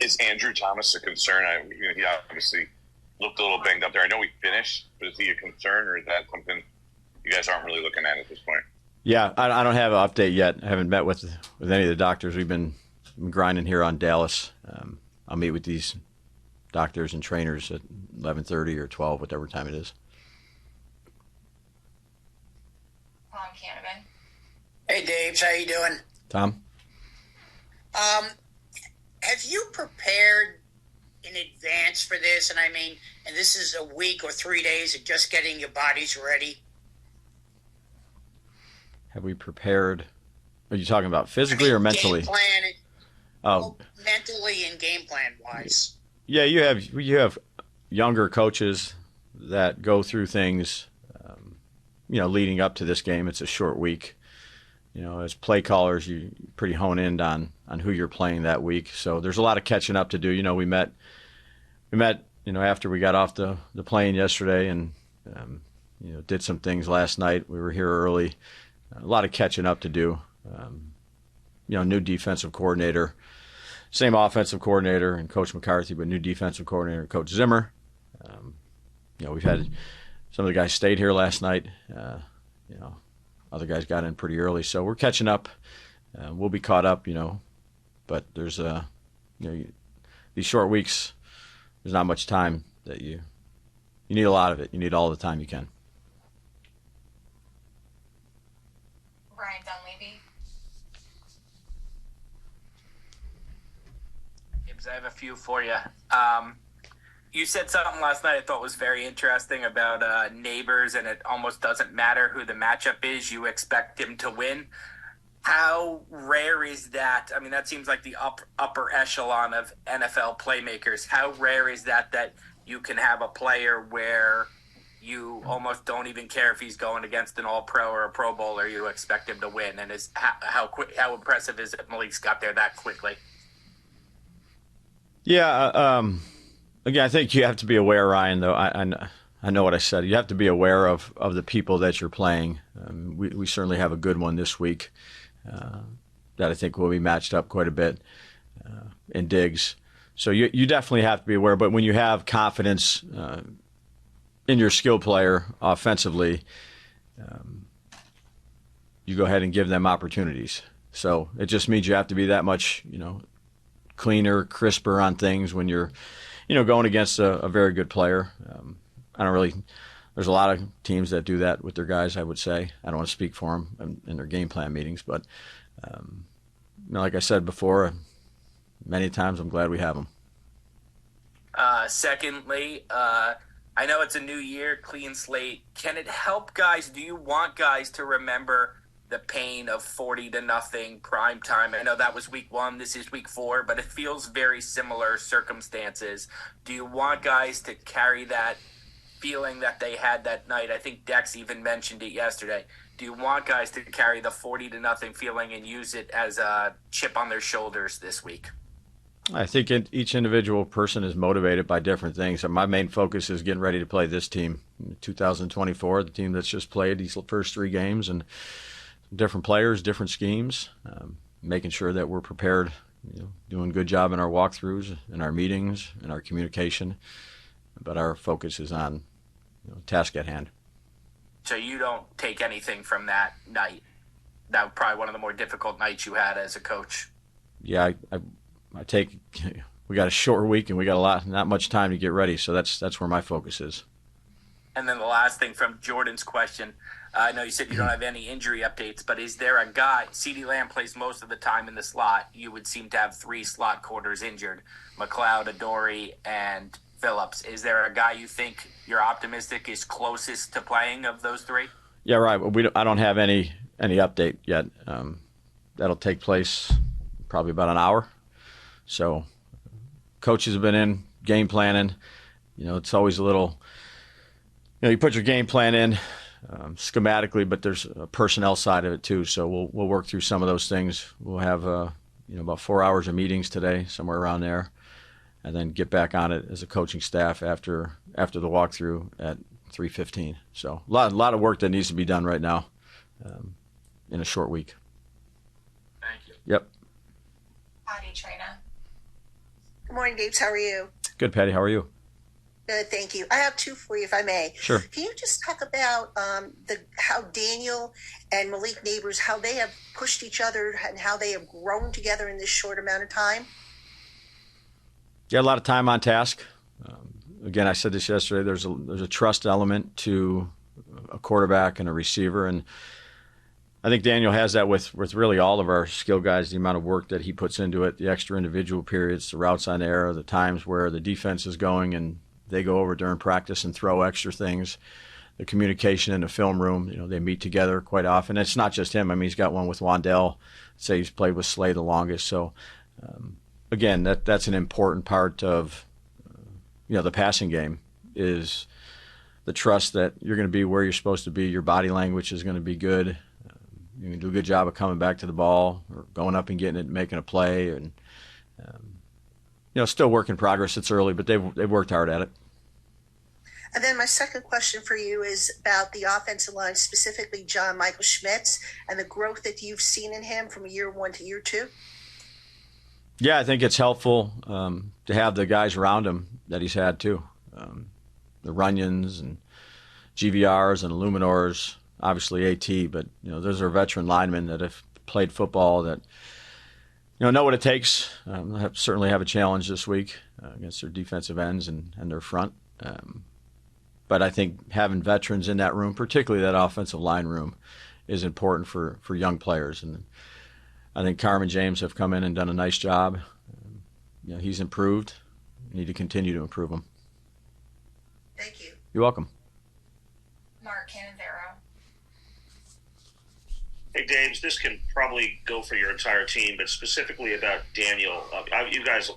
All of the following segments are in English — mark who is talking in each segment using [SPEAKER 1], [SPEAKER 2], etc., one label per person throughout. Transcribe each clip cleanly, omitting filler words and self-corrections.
[SPEAKER 1] Is Andrew Thomas a concern? He obviously looked a little banged up there. I know he finished, but is he a concern, or is that something you guys aren't really looking at this point?
[SPEAKER 2] Yeah, I don't have an update yet. I haven't met with any of the doctors. We've been grinding here on Dallas. I'll meet with these doctors and trainers at 11:30 or 12, whatever time it is.
[SPEAKER 3] Tom Canavan.
[SPEAKER 4] Hey, Dave. How you doing?
[SPEAKER 2] Tom?
[SPEAKER 4] Have you prepared in advance for this? And this is a week or 3 days of just getting your bodies ready.
[SPEAKER 2] Have we prepared? Are you talking about physically or mentally?
[SPEAKER 4] Game plan.
[SPEAKER 2] Oh,
[SPEAKER 4] mentally and game plan wise.
[SPEAKER 2] Yeah, you have younger coaches that go through things, leading up to this game. It's a short week. As play callers, you pretty hone in on who you're playing that week. So there's a lot of catching up to do. We met, after we got off the plane yesterday and, did some things last night. We were here early. A lot of catching up to do. New defensive coordinator, same offensive coordinator and Coach McCarthy, but new defensive coordinator, Coach Zimmer. We've had some of the guys stayed here last night. Other guys got in pretty early, so we're catching up. We'll be caught up, but there's these short weeks. There's not much time that you need a lot of it. You need all the time you can.
[SPEAKER 3] Ryan Dunleavy.
[SPEAKER 5] I have a few for you. You said something last night I thought was very interesting about neighbors, and it almost doesn't matter who the matchup is. You expect him to win. How rare is that? That seems like the upper echelon of NFL playmakers. How rare is that you can have a player where you almost don't even care if he's going against an All-Pro or a Pro Bowler, you expect him to win? And how impressive is it Malik's got there that quickly?
[SPEAKER 2] Yeah, again, I think you have to be aware, Ryan, though. I know what I said. You have to be aware of the people that you're playing. We certainly have a good one this week that I think will be matched up quite a bit in Diggs. So you definitely have to be aware. But when you have confidence in your skill player offensively, you go ahead and give them opportunities. So it just means you have to be that much, cleaner, crisper on things when you're, going against a very good player. There's a lot of teams that do that with their guys, I would say. I don't want to speak for them in their game plan meetings, but like I said before, many times I'm glad we have them.
[SPEAKER 5] Secondly, I know it's a new year, clean slate. Can it help guys? Do you want guys to remember the pain of 40-0 prime time? I know that was week 1. This is week 4, but it feels very similar circumstances. Do you want guys to carry that feeling that they had that night? I think Dex even mentioned it yesterday. Do you want guys to carry the 40-0 feeling and use it as a chip on their shoulders this week?
[SPEAKER 2] I think each individual person is motivated by different things. My main focus is getting ready to play this team, 2024, the team that's just played these first 3 games, and different players, different schemes, making sure that we're prepared, doing a good job in our walkthroughs, in our meetings, in our communication. But our focus is on task at hand.
[SPEAKER 5] So you don't take anything from that night? That was probably one of the more difficult nights you had as a coach.
[SPEAKER 2] Yeah, I take. We got a short week and we got not much time to get ready. So that's where my focus is.
[SPEAKER 5] And then the last thing from Jordan's question. I know you said you don't have any injury updates, but is there a guy, CeeDee Lamb plays most of the time in the slot. You would seem to have 3 slot corners injured, McLeod, Adoree, and Phillips. Is there a guy you think you're optimistic is closest to playing of those 3?
[SPEAKER 2] Yeah, right. I don't have any update yet. That'll take place probably about an hour. So coaches have been in game planning. It's always a little, you put your game plan in schematically, but there's a personnel side of it too. So we'll work through some of those things. We'll have about 4 hours of meetings today, somewhere around there, and then get back on it as a coaching staff after the walkthrough at 3:15. So a lot of work that needs to be done right now in a short week.
[SPEAKER 5] Thank you.
[SPEAKER 2] Yep.
[SPEAKER 3] Patty Trina.
[SPEAKER 4] Good
[SPEAKER 6] morning, Daves. How are you?
[SPEAKER 2] Good, Patty. How are you?
[SPEAKER 6] Good, thank you. I have two for you, if I may.
[SPEAKER 2] Sure.
[SPEAKER 6] Can you just talk about how Daniel and Malik Neighbors, how they have pushed each other and how they have grown together in this short amount of time?
[SPEAKER 2] Yeah, a lot of time on task. Again, I said this yesterday. There's a trust element to a quarterback and a receiver, and I think Daniel has that with really all of our skill guys. The amount of work that he puts into it, the extra individual periods, the routes on air, the times where the defense is going and they go over during practice and throw extra things. The communication in the film room, they meet together quite often. It's not just him. I mean, he's got one with Wandell. Say he's played with Slay the longest. So, again, that's an important part of the passing game is the trust that you're going to be where you're supposed to be. Your body language is going to be good. You can do a good job of coming back to the ball or going up and getting it and making a play. And, still work in progress. It's early, but they've worked hard at it.
[SPEAKER 6] And then my second question for you is about the offensive line, specifically John Michael Schmitz and the growth that you've seen in him from year one to year two.
[SPEAKER 2] Yeah, I think it's helpful to have the guys around him that he's had too. The Runyons and GVRs and Illuminors, obviously AT, but those are veteran linemen that have played football that know what it takes. Certainly have a challenge this week against their defensive ends and their front. But I think having veterans in that room, particularly that offensive line room, is important for young players. And I think Carmen James have come in and done a nice job. He's improved. We need to continue to improve him.
[SPEAKER 6] Thank you.
[SPEAKER 2] You're welcome.
[SPEAKER 3] Mark Canavero.
[SPEAKER 7] Hey, Daves, this can probably go for your entire team, but specifically about Daniel. You guys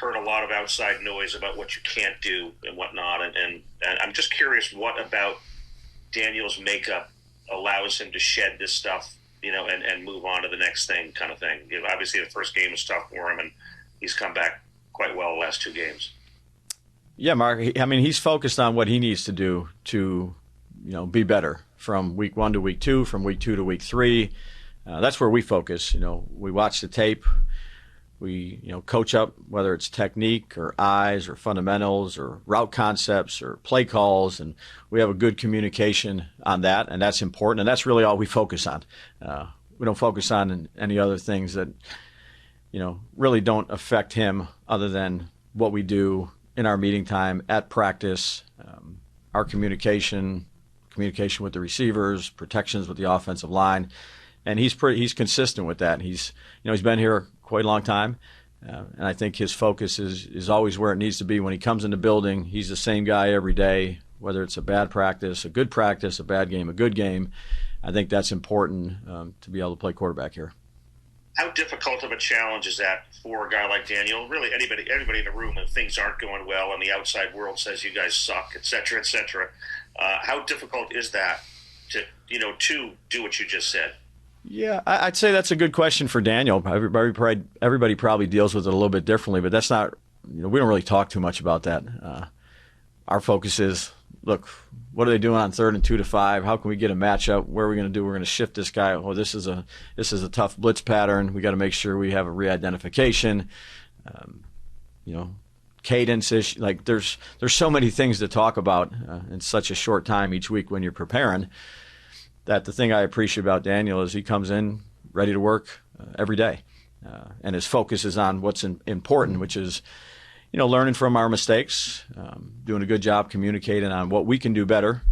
[SPEAKER 7] heard a lot of outside noise about what you can't do and whatnot, and I'm just curious what about Daniel's makeup allows him to shed this stuff, and move on to the next thing kind of thing. Obviously, the first game was tough for him, and he's come back quite well the last two games. Yeah,
[SPEAKER 2] Mark, he's focused on what he needs to do to, be better from week 1 to week 2, from week 2 to week 3. That's where we focus. We watch the tape. We, coach up, whether it's technique or eyes or fundamentals or route concepts or play calls, and we have a good communication on that, and that's important, and that's really all we focus on. We don't focus on any other things that, really don't affect him other than what we do in our meeting time, at practice, our communication with the receivers, protections with the offensive line, and he's consistent with that. He's been here quite a long time, and I think his focus is always where it needs to be. When he comes in the building, he's the same guy every day, whether it's a bad practice, a good practice, a bad game, a good game. I think that's important to be able to play quarterback here.
[SPEAKER 7] How difficult of a challenge is that for a guy like Daniel? Really, everybody in the room, if things aren't going well and the outside world says you guys suck, et cetera, et cetera. How difficult is that to do what you just said?
[SPEAKER 2] Yeah, I'd say that's a good question for Daniel. Everybody probably deals with it a little bit differently, but that's not, we don't really talk too much about that. Our focus is, look, what are they doing on 3rd and 2 to 5? How can we get a matchup? What are we going to do? We're going to shift this guy. Oh, this is a tough blitz pattern. We got to make sure we have a re-identification. Cadence issue. Like there's so many things to talk about in such a short time each week when you're preparing. That the thing I appreciate about Daniel is he comes in ready to work every day, and his focus is on what's important, which is, learning from our mistakes, doing a good job communicating on what we can do better,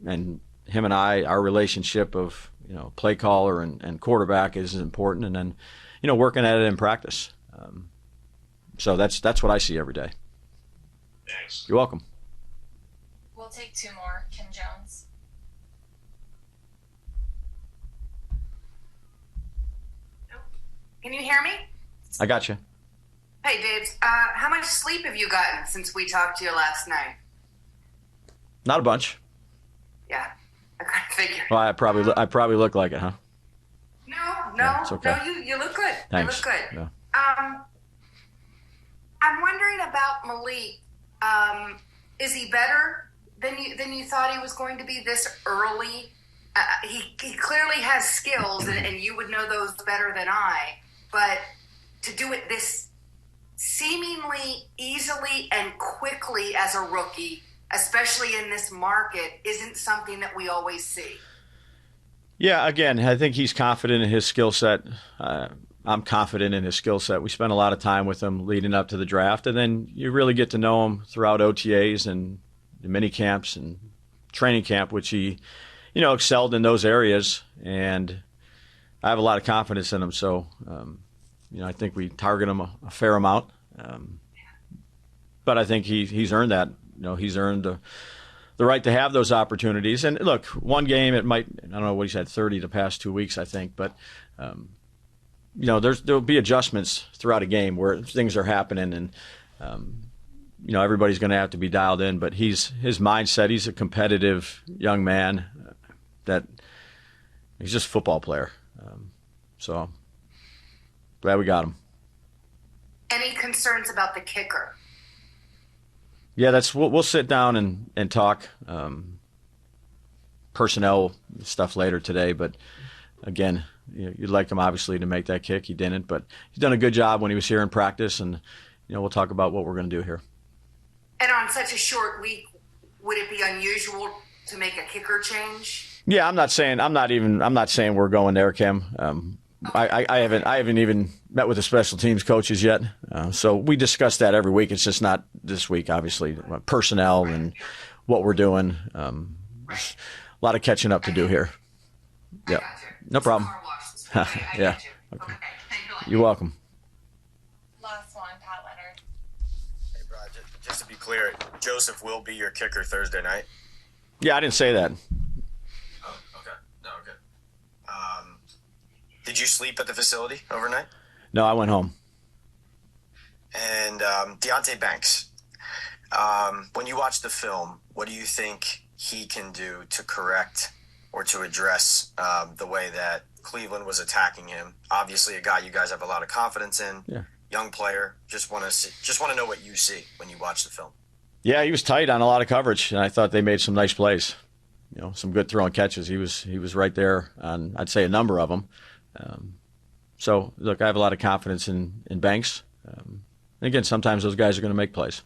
[SPEAKER 2] and him and our relationship of play caller and quarterback is important, and then working at it in practice. So that's what I see every day.
[SPEAKER 7] Thanks.
[SPEAKER 2] You're welcome.
[SPEAKER 3] We'll take two more. Kim Jones.
[SPEAKER 8] Can you hear me?
[SPEAKER 2] I got you.
[SPEAKER 8] Hey, Daves. How much sleep have you gotten since we talked to you last night?
[SPEAKER 2] Not a bunch.
[SPEAKER 8] Yeah, I kind of figured.
[SPEAKER 2] Well, I probably look like it, huh?
[SPEAKER 8] No,
[SPEAKER 2] Yeah, it's okay.
[SPEAKER 8] no. You look good.
[SPEAKER 2] Thanks.
[SPEAKER 8] You look good.
[SPEAKER 2] Yeah.
[SPEAKER 8] I'm wondering about Malik. Is he better than you thought he was going to be this early? He clearly has skills, and you would know those better than I. But to do it this seemingly easily and quickly as a rookie, especially in this market, isn't something that we always see.
[SPEAKER 2] Yeah, again, I think he's confident in his skill set. I'm confident in his skill set. We spent a lot of time with him leading up to the draft, and then you really get to know him throughout OTAs and the mini camps and training camp, which he, excelled in those areas. And I have a lot of confidence in him. So, I think we target him a fair amount. But I think he's earned that. He's earned the right to have those opportunities. And look, one game, I don't know what he's had, 30 the past 2 weeks, I think. But, there'll be adjustments throughout a game where things are happening. And, everybody's going to have to be dialed in. But his mindset, he's a competitive young man that he's just a football player. So glad we got him.
[SPEAKER 8] Any concerns about the kicker?
[SPEAKER 2] Yeah, we'll sit down and talk personnel stuff later today. But again, you'd like him obviously to make that kick. He didn't, but he's done a good job when he was here in practice. And we'll talk about what we're going to do here. And
[SPEAKER 8] on such a short week, would it be unusual to make a kicker change?
[SPEAKER 2] Yeah, I'm not saying we're going there, Kim. I haven't even met with the special teams coaches yet. So we discuss that every week. It's just not this week, obviously. Personnel and what we're doing. A lot of catching up to do here. Yeah, no problem. Yeah. Okay. You're welcome.
[SPEAKER 3] Last one, Pat Leonard.
[SPEAKER 9] Hey, Brad, just to be clear, Joseph will be your kicker Thursday night?
[SPEAKER 2] Yeah, I didn't say that.
[SPEAKER 9] Oh, okay. No, okay. Did you sleep at the facility overnight?
[SPEAKER 2] No, I went home.
[SPEAKER 9] And Deontay Banks, when you watch the film, what do you think he can do to correct or to address the way that Cleveland was attacking him? Obviously, a guy you guys have a lot of confidence in, young player. Just want to know what you see when you watch the film.
[SPEAKER 2] Yeah, he was tight on a lot of coverage, and I thought they made some nice plays. Some good throwing catches. He was right there on, I'd say, a number of them. So, look, I have a lot of confidence in Banks. Again, sometimes those guys are going to make plays.